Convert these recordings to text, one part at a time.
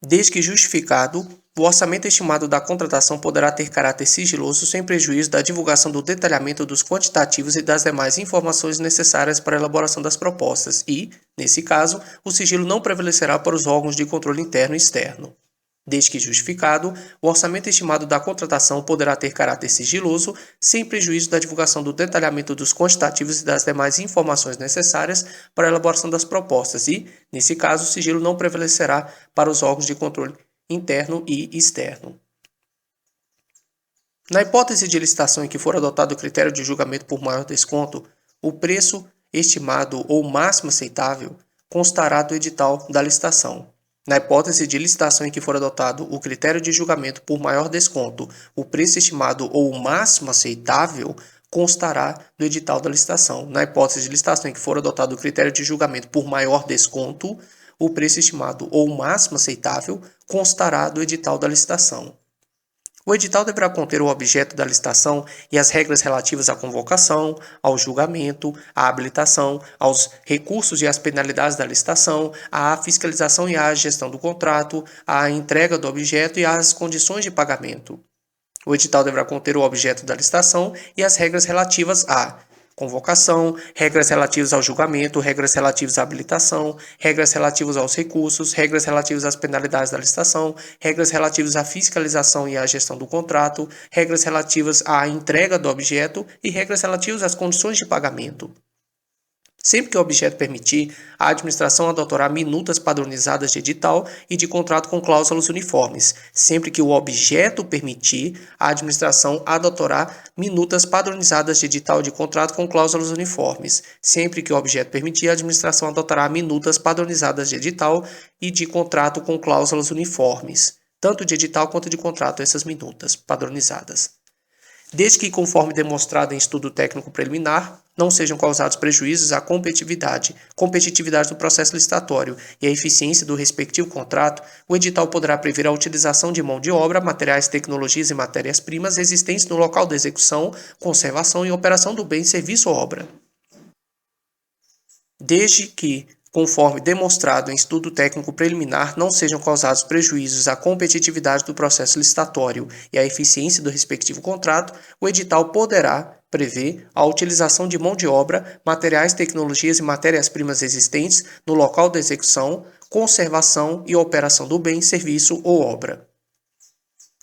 Desde que justificado, o orçamento estimado da contratação poderá ter caráter sigiloso sem prejuízo da divulgação do detalhamento dos quantitativos e das demais informações necessárias para a elaboração das propostas e, nesse caso, o sigilo não prevalecerá para os órgãos de controle interno e externo. Desde que justificado, o orçamento estimado da contratação poderá ter caráter sigiloso, sem prejuízo da divulgação do detalhamento dos quantitativos e das demais informações necessárias para a elaboração das propostas e, nesse caso, o sigilo não prevalecerá para os órgãos de controle interno e externo. Na hipótese de licitação em que for adotado o critério de julgamento por maior desconto, o preço estimado ou máximo aceitável constará do edital da licitação. Na hipótese de licitação em que for adotado o critério de julgamento por maior desconto, o preço estimado ou o máximo aceitável constará do edital da licitação. Na hipótese de licitação em que for adotado o critério de julgamento por maior desconto, o preço estimado ou o máximo aceitável constará do edital da licitação. O edital deverá conter o objeto da licitação e as regras relativas à convocação, ao julgamento, à habilitação, aos recursos e às penalidades da licitação, à fiscalização e à gestão do contrato, à entrega do objeto e às condições de pagamento. O edital deverá conter o objeto da licitação e as regras relativas à convocação, regras relativas ao julgamento, regras relativas à habilitação, regras relativas aos recursos, regras relativas às penalidades da licitação, regras relativas à fiscalização e à gestão do contrato, regras relativas à entrega do objeto e regras relativas às condições de pagamento. Sempre que o objeto permitir, a administração adotará minutas padronizadas de edital e de contrato com cláusulas uniformes. Sempre que o objeto permitir, a administração adotará minutas padronizadas de edital e de contrato com cláusulas uniformes. Sempre que o objeto permitir, a administração adotará minutas padronizadas de edital e de contrato com cláusulas uniformes. Tanto de edital quanto de contrato, essas minutas padronizadas. Desde que, conforme demonstrado em estudo técnico preliminar, não sejam causados prejuízos à competitividade do processo licitatório e à eficiência do respectivo contrato, o edital poderá prever a utilização de mão de obra, materiais, tecnologias e matérias-primas existentes no local da execução, conservação e operação do bem, serviço ou obra. Desde que, conforme demonstrado em estudo técnico preliminar, não sejam causados prejuízos à competitividade do processo licitatório e à eficiência do respectivo contrato, o edital poderá prever a utilização de mão de obra, materiais, tecnologias e matérias-primas existentes no local da execução, conservação e operação do bem, serviço ou obra.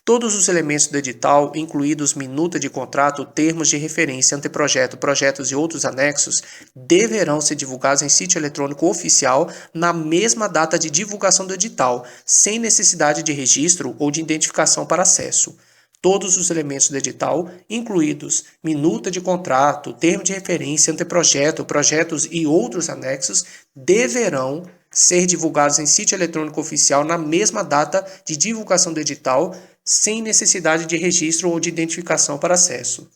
Todos os elementos do edital, incluídos minuta de contrato, termos de referência, anteprojeto, projetos e outros anexos, deverão ser divulgados em sítio eletrônico oficial na mesma data de divulgação do edital, sem necessidade de registro ou de identificação para acesso. Todos os elementos do edital, incluídos minuta de contrato, termo de referência, anteprojeto, projetos e outros anexos, deverão ser divulgados em sítio eletrônico oficial na mesma data de divulgação do edital, sem necessidade de registro ou de identificação para acesso.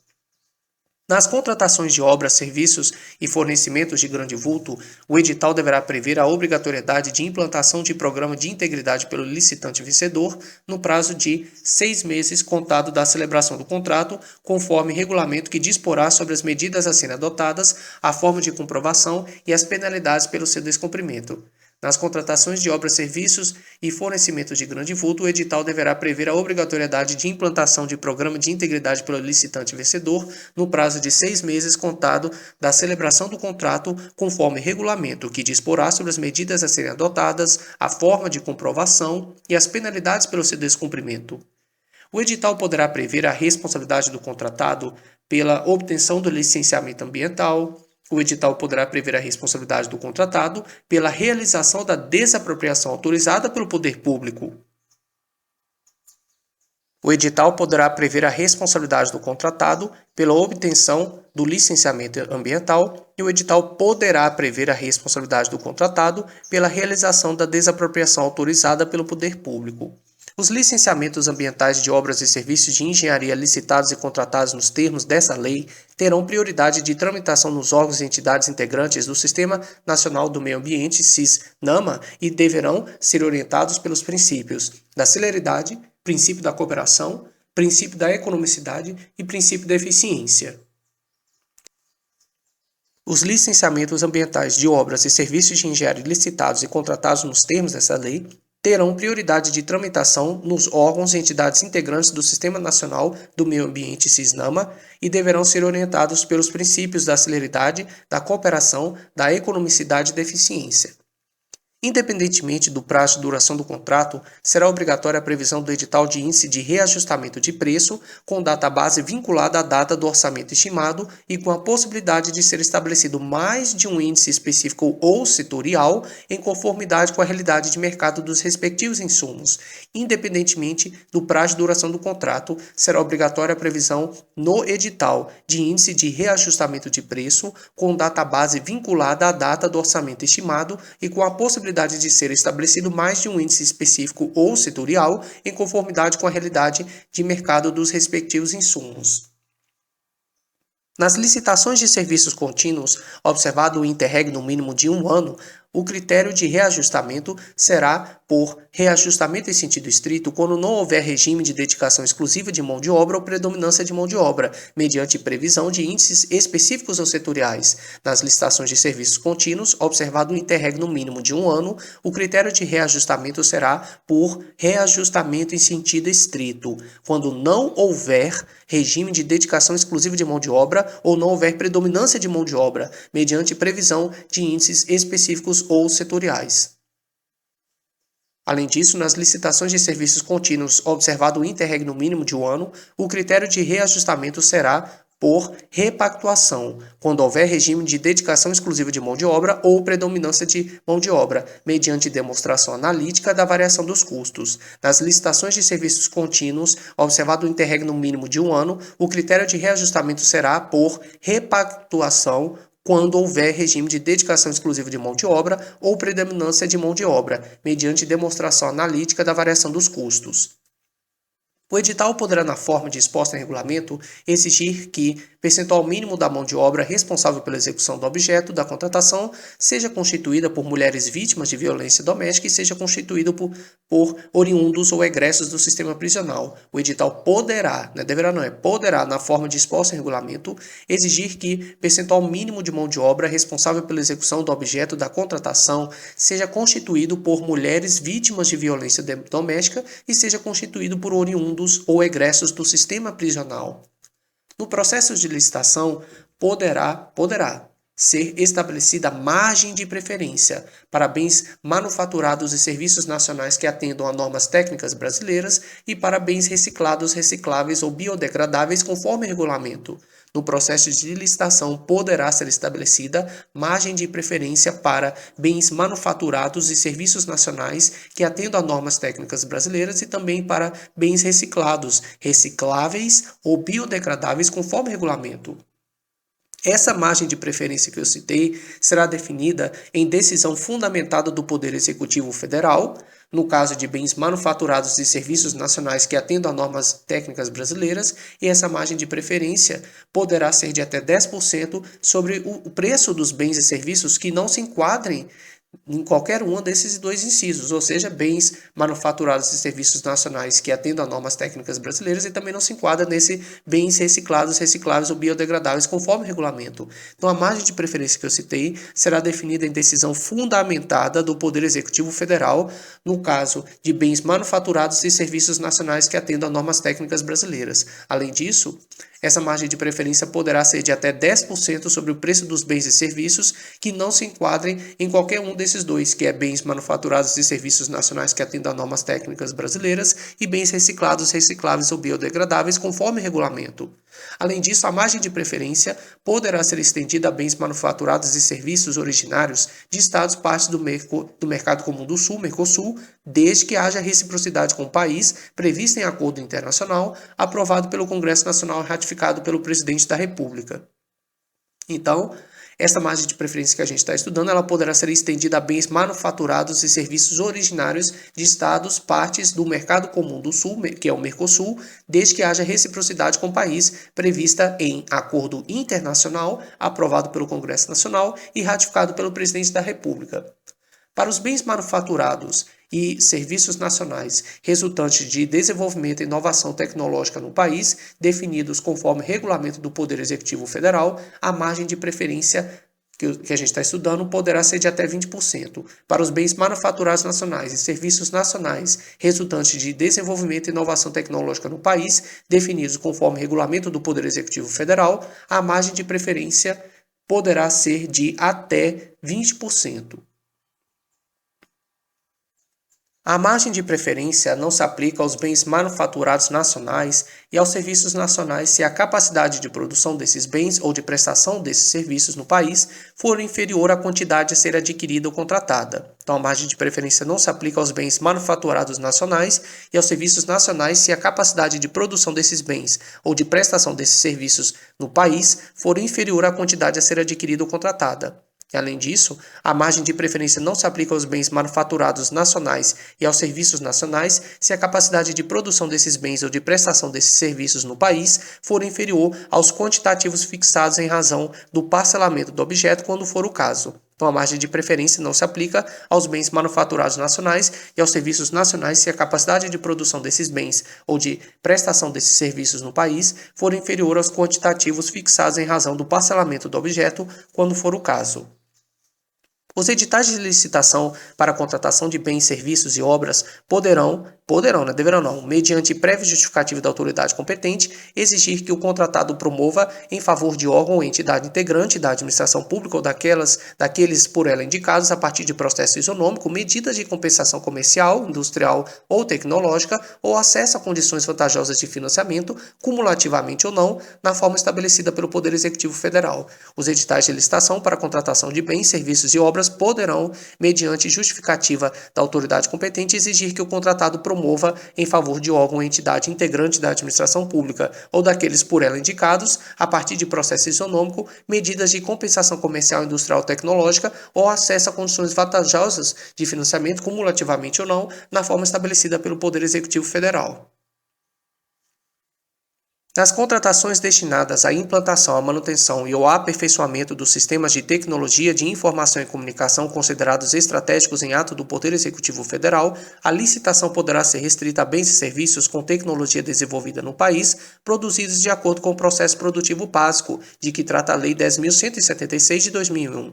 Nas contratações de obras, serviços e fornecimentos de grande vulto, o edital deverá prever a obrigatoriedade de implantação de programa de integridade pelo licitante vencedor no prazo de 6 meses contado da celebração do contrato, conforme regulamento que disporá sobre as medidas a serem adotadas, a forma de comprovação e as penalidades pelo seu descumprimento. Nas contratações de obras, serviços e fornecimentos de grande vulto, o edital deverá prever a obrigatoriedade de implantação de programa de integridade pelo licitante vencedor no prazo de 6 meses contado da celebração do contrato, conforme regulamento que disporá sobre as medidas a serem adotadas, a forma de comprovação e as penalidades pelo seu descumprimento. O edital poderá prever a responsabilidade do contratado pela obtenção do licenciamento ambiental. O edital poderá prever a responsabilidade do contratado pela realização da desapropriação autorizada pelo poder público. O edital poderá prever a responsabilidade do contratado pela obtenção do licenciamento ambiental e o edital poderá prever a responsabilidade do contratado pela realização da desapropriação autorizada pelo poder público. Os licenciamentos ambientais de obras e serviços de engenharia licitados e contratados nos termos dessa lei terão prioridade de tramitação nos órgãos e entidades integrantes do Sistema Nacional do Meio Ambiente, SIS-NAMA, e deverão ser orientados pelos princípios da celeridade, princípio da cooperação, princípio da economicidade e princípio da eficiência. Os licenciamentos ambientais de obras e serviços de engenharia licitados e contratados nos termos dessa lei terão prioridade de tramitação nos órgãos e entidades integrantes do Sistema Nacional do Meio Ambiente SISNAMA e deverão ser orientados pelos princípios da celeridade, da cooperação, da economicidade e da eficiência. Independentemente do prazo de duração do contrato, será obrigatória a previsão do edital de índice de reajustamento de preço, com data base vinculada à data do orçamento estimado e com a possibilidade de ser estabelecido mais de um índice específico ou setorial em conformidade com a realidade de mercado dos respectivos insumos. Independentemente do prazo de duração do contrato, será obrigatória a previsão no edital de índice de reajustamento de preço, com data base vinculada à data do orçamento estimado e com a possibilidade de ser estabelecido mais de um índice específico ou setorial em conformidade com a realidade de mercado dos respectivos insumos. Nas licitações de serviços contínuos, observado o interregno no mínimo de 1 ano, o critério de reajustamento será por reajustamento em sentido estrito quando não houver regime de dedicação exclusiva de mão de obra ou predominância de mão de obra, mediante previsão de índices específicos ou setoriais. Nas licitações de serviços contínuos, observado o interregno mínimo de 1 ano, o critério de reajustamento será por reajustamento em sentido estrito, quando não houver regime de dedicação exclusiva de mão de obra ou não houver predominância de mão de obra, mediante previsão de índices específicos ou setoriais. Além disso, nas licitações de serviços contínuos, observado o interregno mínimo de 1 ano, o critério de reajustamento será por repactuação, quando houver regime de dedicação exclusiva de mão de obra ou predominância de mão de obra, mediante demonstração analítica da variação dos custos. Nas licitações de serviços contínuos, observado o interregno mínimo de 1 ano, o critério de reajustamento será por repactuação, quando houver regime de dedicação exclusiva de mão de obra ou predominância de mão de obra, mediante demonstração analítica da variação dos custos. O edital poderá, na forma disposta em regulamento, exigir que percentual mínimo da mão de obra responsável pela execução do objeto da contratação seja constituída por mulheres vítimas de violência doméstica e seja constituído por oriundos ou egressos do sistema prisional. O edital poderá, não é deverá não, é poderá, na forma disposta em regulamento, exigir que percentual mínimo de mão de obra responsável pela execução do objeto da contratação seja constituído por mulheres vítimas de violência doméstica e seja constituído por oriundos ou egressos do sistema prisional. No processo de licitação, poderá ser estabelecida margem de preferência para bens manufaturados e serviços nacionais que atendam a normas técnicas brasileiras e para bens reciclados, recicláveis ou biodegradáveis conforme regulamento. No processo de licitação, poderá ser estabelecida margem de preferência para bens manufaturados e serviços nacionais que atendam a normas técnicas brasileiras e também para bens reciclados, recicláveis ou biodegradáveis conforme regulamento. Essa margem de preferência que eu citei será definida em decisão fundamentada do Poder Executivo Federal, no caso de bens manufaturados e serviços nacionais que atendam a normas técnicas brasileiras, e essa margem de preferência poderá ser de até 10% sobre o preço dos bens e serviços que não se enquadrem em qualquer um desses dois incisos, ou seja, bens manufaturados e serviços nacionais que atendam a normas técnicas brasileiras e também não se enquadra nesse bens reciclados, recicláveis ou biodegradáveis conforme o regulamento. Então, a margem de preferência que eu citei será definida em decisão fundamentada do Poder Executivo Federal, no caso de bens manufaturados e serviços nacionais que atendam a normas técnicas brasileiras. Além disso, essa margem de preferência poderá ser de até 10% sobre o preço dos bens e serviços que não se enquadrem em qualquer um desses dois, que é bens manufaturados e serviços nacionais que atendam a normas técnicas brasileiras e bens reciclados, recicláveis ou biodegradáveis conforme regulamento. Além disso, a margem de preferência poderá ser estendida a bens manufaturados e serviços originários de estados partes do Mercado Comum do Sul, Mercosul, desde que haja reciprocidade com o país, prevista em acordo internacional, aprovado pelo Congresso Nacional e ratificado pelo Presidente da República. Então, essa margem de preferência que a gente está estudando, ela poderá ser estendida a bens manufaturados e serviços originários de estados, partes do Mercado Comum do Sul, que é o Mercosul, desde que haja reciprocidade com o país, prevista em acordo internacional, aprovado pelo Congresso Nacional e ratificado pelo Presidente da República. Para os bens manufaturados e serviços nacionais resultantes de desenvolvimento e inovação tecnológica no país, definidos conforme regulamento do Poder Executivo Federal, a margem de preferência que a gente está estudando poderá ser de até 20% para os bens manufaturados nacionais e serviços nacionais resultantes de desenvolvimento e inovação tecnológica no país, definidos conforme regulamento do Poder Executivo Federal, a margem de preferência poderá ser de até 20%. A margem de preferência não se aplica aos bens manufaturados nacionais e aos serviços nacionais se a capacidade de produção desses bens ou de prestação desses serviços no país for inferior à quantidade a ser adquirida ou contratada. Então, a margem de preferência não se aplica aos bens manufaturados nacionais e aos serviços nacionais se a capacidade de produção desses bens ou de prestação desses serviços no país for inferior à quantidade a ser adquirida ou contratada. E, além disso, a margem de preferência não se aplica aos bens manufaturados nacionais e aos serviços nacionais se a capacidade de produção desses bens ou de prestação desses serviços no país for inferior aos quantitativos fixados em razão do parcelamento do objeto, quando for o caso. Então, a margem de preferência não se aplica aos bens manufaturados nacionais e aos serviços nacionais se a capacidade de produção desses bens ou de prestação desses serviços no país for inferior aos quantitativos fixados em razão do parcelamento do objeto, quando for o caso. Os editais de licitação para a contratação de bens, serviços e obras deverão, mediante prévia justificativa da autoridade competente, exigir que o contratado promova, em favor de órgão ou entidade integrante da administração pública ou daqueles por ela indicados a partir de processo isonômico, medidas de compensação comercial, industrial ou tecnológica, ou acesso a condições vantajosas de financiamento, cumulativamente ou não, na forma estabelecida pelo Poder Executivo Federal. Os editais de licitação para a contratação de bens, serviços e obras poderão, mediante justificativa da autoridade competente, exigir que o contratado promova, em favor de órgão ou entidade integrante da administração pública ou daqueles por ela indicados, a partir de processo isonômico, medidas de compensação comercial, industrial ou tecnológica ou acesso a condições vantajosas de financiamento, cumulativamente ou não, na forma estabelecida pelo Poder Executivo Federal. Nas contratações destinadas à implantação, à manutenção e ao aperfeiçoamento dos sistemas de tecnologia de informação e comunicação considerados estratégicos em ato do Poder Executivo Federal, a licitação poderá ser restrita a bens e serviços com tecnologia desenvolvida no país, produzidos de acordo com o processo produtivo básico, de que trata a Lei 10.176 de 2001.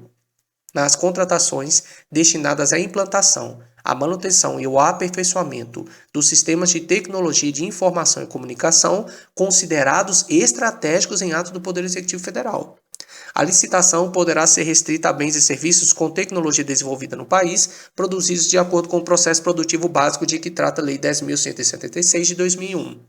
Nas contratações destinadas à implantação, a manutenção e o aperfeiçoamento dos sistemas de tecnologia de informação e comunicação considerados estratégicos em ato do Poder Executivo Federal. A licitação poderá ser restrita a bens e serviços com tecnologia desenvolvida no país, produzidos de acordo com o processo produtivo básico de que trata a Lei 10.176 de 2001.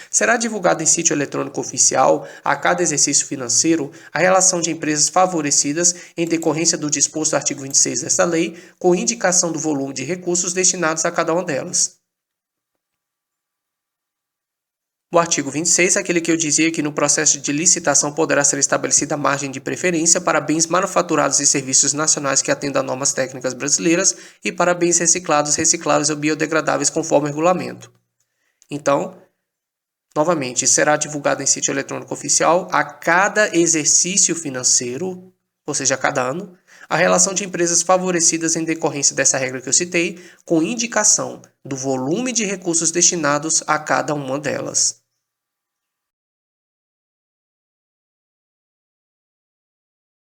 Será divulgado em sítio eletrônico oficial, a cada exercício financeiro, a relação de empresas favorecidas em decorrência do disposto do artigo 26 desta lei, com indicação do volume de recursos destinados a cada uma delas. O artigo 26 é aquele que eu dizia que no processo de licitação poderá ser estabelecida a margem de preferência para bens manufaturados e serviços nacionais que atendam a normas técnicas brasileiras e para bens reciclados, recicláveis ou biodegradáveis conforme o regulamento. Então, novamente, será divulgado em sítio eletrônico oficial a cada exercício financeiro, ou seja, a cada ano, a relação de empresas favorecidas em decorrência dessa regra que eu citei, com indicação do volume de recursos destinados a cada uma delas.